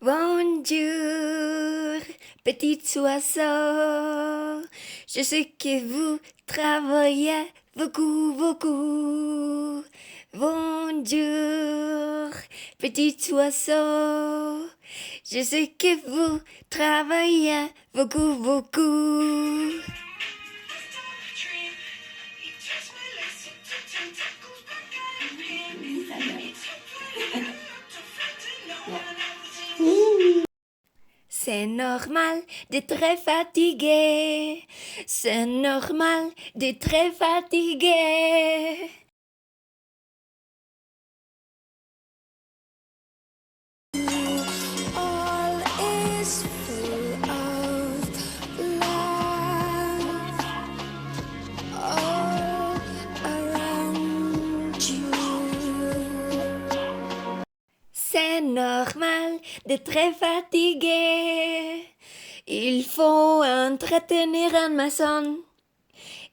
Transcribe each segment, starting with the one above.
Bonjour, petit oiseau. Je sais que vous travaillez beaucoup, beaucoup. Bonjour, petit oiseau. Je sais que vous travaillez beaucoup, beaucoup. C'est normal d'être très fatigué. C'est normal d'être très fatigué. All is full of love all around you. C'est normal d'être très fatigué. Il faut entretenir une maison.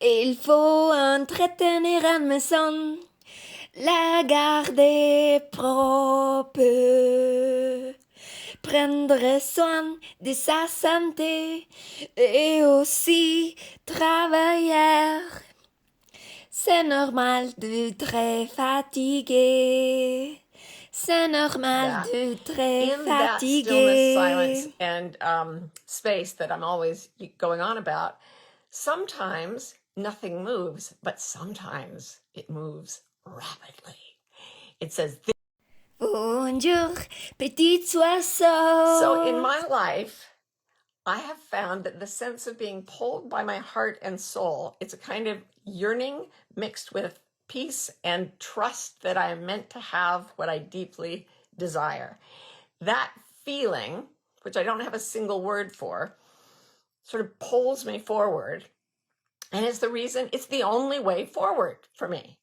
Il faut entretenir une maison. La garder propre. Prendre soin de sa santé et aussi travailler. C'est normal d'être très fatigué. C'est normal d'être très in that stillness, silence, and space that I'm always going on about, sometimes nothing moves, but sometimes it moves rapidly. It says, Bonjour, petit oiseau. so in my life, I have found that the sense of being pulled by my heart and soul, it's a kind of yearning mixed with peace and trust that I am meant to have what I deeply desire. That feeling, which I don't have a single word for, sort of pulls me forward. And it's the reason, it's the only way forward for me.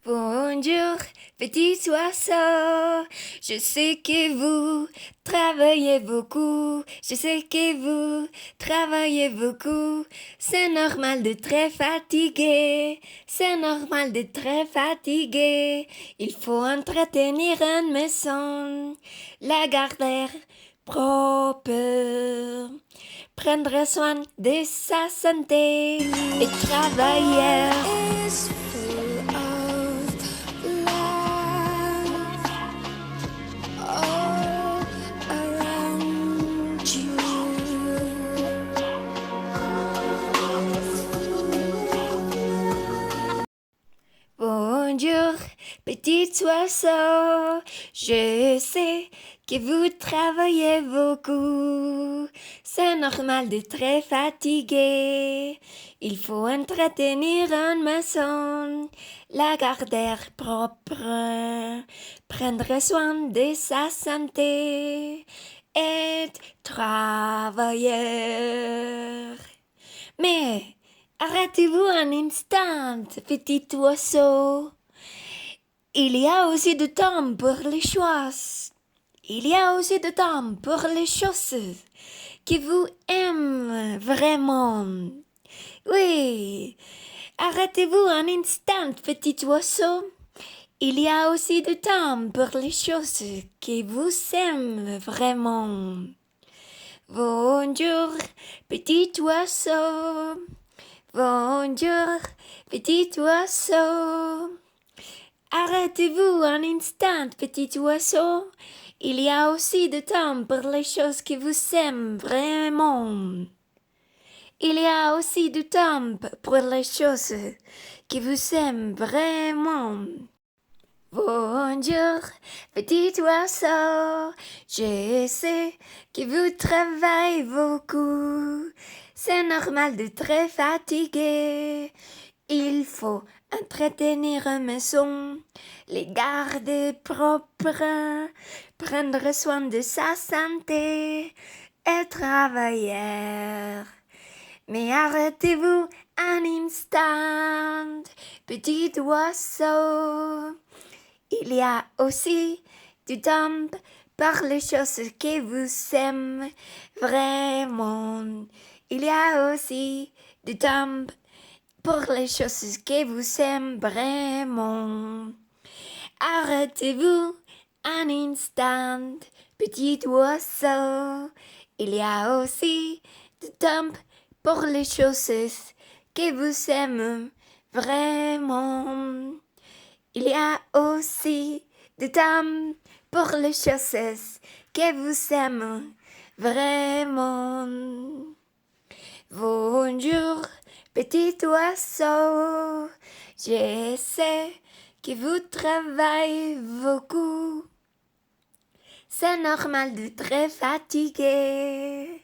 Bonjour, petit oiseau. Je sais que vous travaillez beaucoup. Je sais que vous travaillez beaucoup. C'est normal d'être très fatigué. C'est normal d'être très fatigué. Il faut entretenir une maison. La garder propre. Prendre soin de sa santé et travailler. Bonjour, petit oiseau. Je sais que vous travaillez beaucoup. C'est normal d'être très fatigué. Il faut entretenir une maison, la garder propre, prendre soin de sa santé et travailler. Mais arrêtez-vous un instant, petit oiseau. Il y a aussi du temps pour les choses. Il y a aussi du temps pour les choses que vous aimez vraiment. Oui, arrêtez-vous un instant, petit oiseau. Il y a aussi du temps pour les choses que vous aimez vraiment. Bonjour, petit oiseau. Bonjour, petit oiseau. Arrêtez-vous un instant, petit oiseau. Il y a aussi du temps pour les choses que vous aimez vraiment. Il y a aussi du temps pour les choses que vous aimez vraiment. Bonjour, petit oiseau. Je sais que vous travaillez beaucoup. C'est normal d'être très fatigué. Il faut entretenir une maison, les garder propres, prendre soin de sa santé et travailler. Mais arrêtez-vous un instant, petit oiseau. Il y a aussi du temps pour les choses que vous aimez vraiment. Il y a aussi du temps pour les choses que vous aimez vraiment. Arrêtez-vous un instant, petit oiseau. Il y a aussi du temps pour les choses que vous aimez vraiment. Il y a aussi du temps pour les choses que vous aimez vraiment. Bonjour, petit oiseau. Je sais que vous travaillez beaucoup. C'est normal d'être fatigué.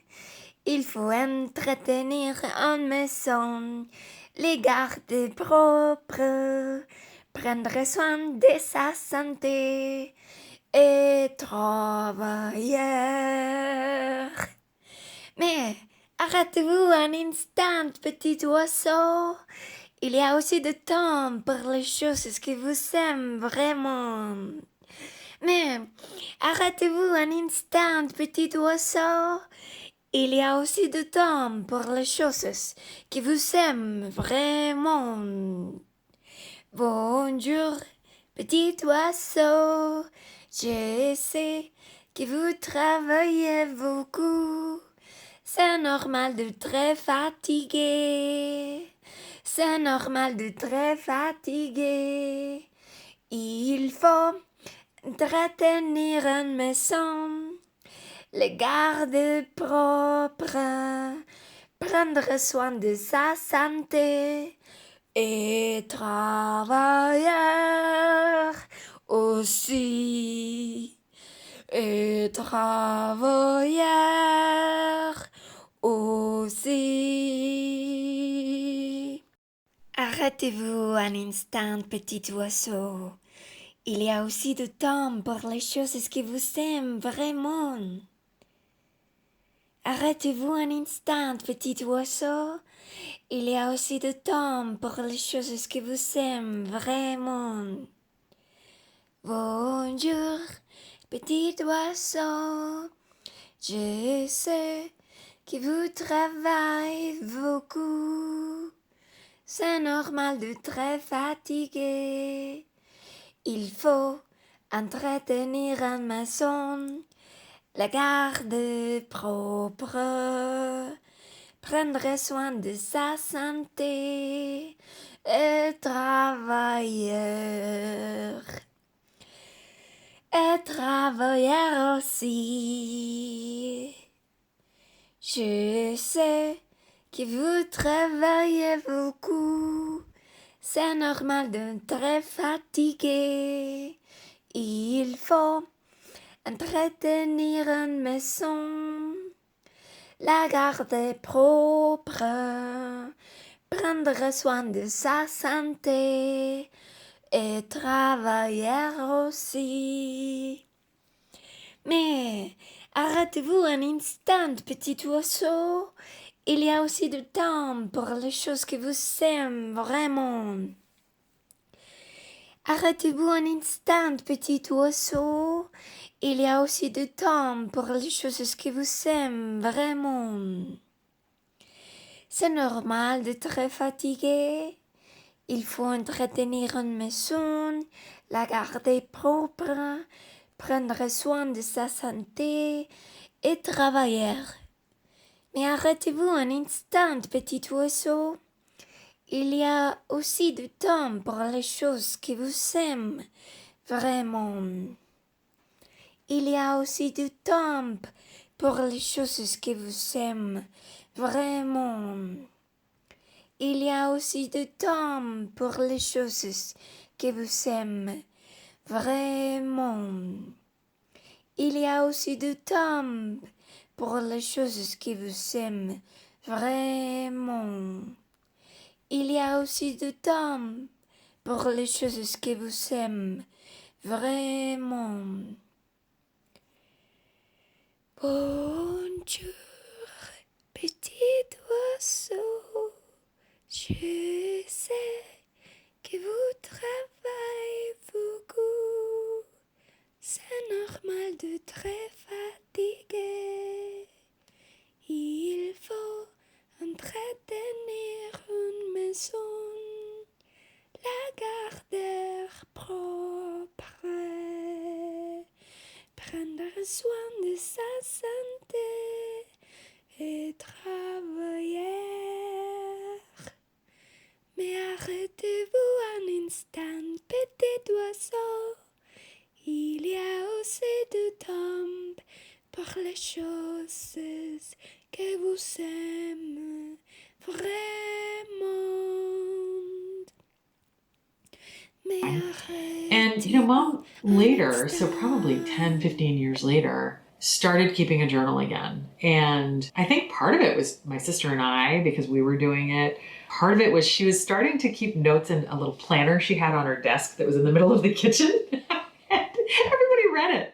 Il faut entretenir une maison, les garder propres, prendre soin de sa santé et travailler. Mais arrêtez-vous un instant, petit oiseau. Il y a aussi du temps pour les choses que vous aimez vraiment. Mais arrêtez-vous un instant, petit oiseau. Il y a aussi du temps pour les choses que vous aimez vraiment. Bonjour, petit oiseau. Je sais que vous travaillez beaucoup. C'est normal d'être fatigué. C'est normal d'être fatigué. Il faut entretenir une maison, les garder propres, prendre soin de sa santé et travailler aussi. Et travailler aussi. Arrêtez-vous un instant, petit oiseau. Il y a aussi du temps pour les choses que vous aimez vraiment. Arrêtez-vous un instant, petit oiseau. Il y a aussi du temps pour les choses que vous aimez vraiment. Bonjour, petit oiseau. Je sais que vous travaillez beaucoup. C'est normal d'être fatigué. Il faut entretenir une maison, la garder propre, prendre soin de sa santé et travailler. Et travailler aussi. Je sais que vous travaillez beaucoup. C'est normal d'être fatigué. Il faut entretenir une maison, la garder propre, prendre soin de sa santé et travailler aussi. Mais arrêtez-vous un instant, petit oiseau. Il y a aussi du temps pour les choses que vous aimez vraiment. Arrêtez-vous un instant, petit oiseau. Il y a aussi du temps pour les choses que vous aimez vraiment. C'est normal d'être fatigué. Il faut entretenir une maison, la garder propre, prendre soin de sa santé et travailler. Mais arrêtez-vous un instant, petit oiseau. Il y a aussi du temps pour les choses que vous aimez vraiment. Il y a aussi du temps pour les choses que vous aimez vraiment. Il y a aussi du temps pour les choses que vous aimez vraiment. Il y a aussi du temps pour les choses que vous aimez vraiment. Il y a aussi du temps pour les choses que vous aimez vraiment. Bonjour, petit oiseau. Je sais que vous travaillez beaucoup. C'est normal d'être fatigué. Il faut entretenir une maison, la garder propre, prendre soin de sa santé et travailler. Mais arrêtez-vous un instant, petit oiseau. Il y a aussi du temps pour les choses que vous aimez vraiment. And, Mom later, so probably 10, 15 years later, started keeping a journal again. And I think part of it was my sister and I, because we were doing it. Part of it was she was starting to keep notes in a little planner she had on her desk that was in the middle of the kitchen. And everybody read it.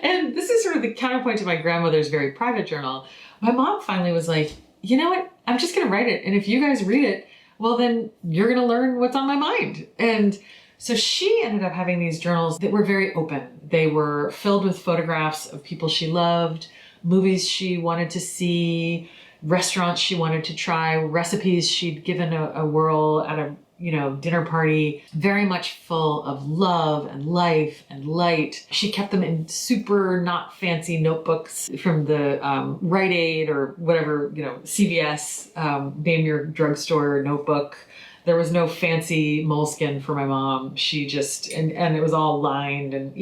And this is sort of the counterpoint to my grandmother's very private journal. My mom finally was like, you know what? I'm just going to write it. And if you guys read it, well, then you're going to learn what's on my mind. And so she ended up having these journals that were very open. They were filled with photographs of people she loved, movies she wanted to see, restaurants she wanted to try, recipes she'd given a whirl at a dinner party, very much full of love and life and light. She kept them in super not fancy notebooks from the Rite Aid or whatever, CVS, name your drugstore notebook. There was no fancy moleskin for my mom. She just, and it was all lined and,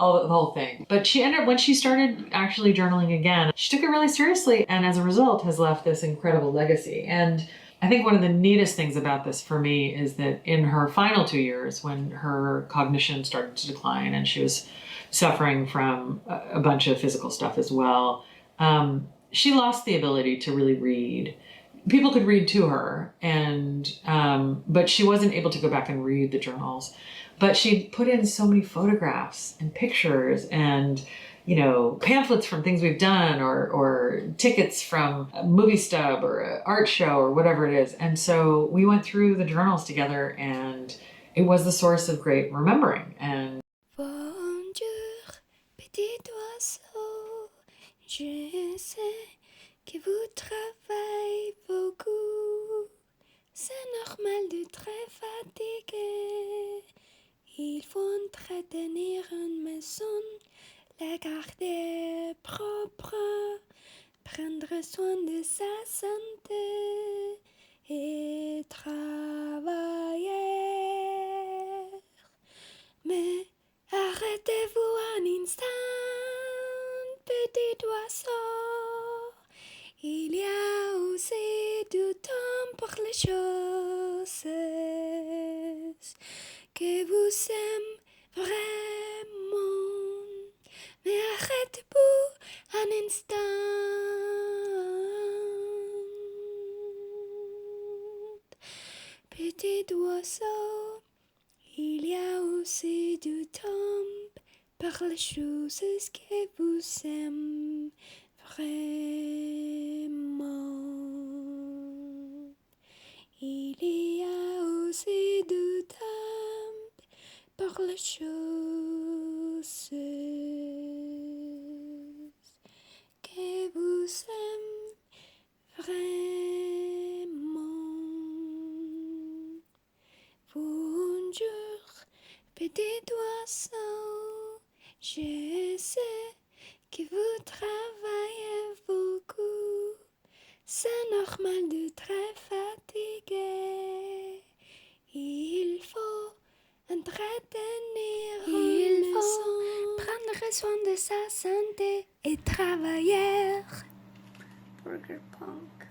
all the whole thing. But she ended up, when she started actually journaling again, she took it really seriously and as a result has left this incredible legacy. And I think one of the neatest things about this for me is that in her final 2 years, when her cognition started to decline and she was suffering from a bunch of physical stuff as well, she lost the ability to really read. People could read to her, and but she wasn't able to go back and read the journals. But she put in so many photographs and pictures and pamphlets from things we've done or tickets from a movie stub or an art show or whatever it is. And so we went through the journals together and it was the source of great remembering. And bonjour, petit oiseau, je sais que vous travaillez beaucoup. C'est normal de très fatigué. Il faut entretenir une maison, la garder propre, prendre soin de sa santé et travailler. Mais arrêtez-vous un instant, petit oiseau. Il y a aussi du temps pour les choses que vous aimez vraiment. Mais arrêtez-vous un instant. Petit oiseau, il y a aussi du temps pour les choses que vous aimez vraiment. Il y a aussi du temps pour les choses que vous aimez vraiment. Bonjour, petit oiseau, je sais que vous travaillez beaucoup. C'est normal de très fatigué. Il faut entretenir une maison, prendre soin de sa santé et travailler. Burger Punk.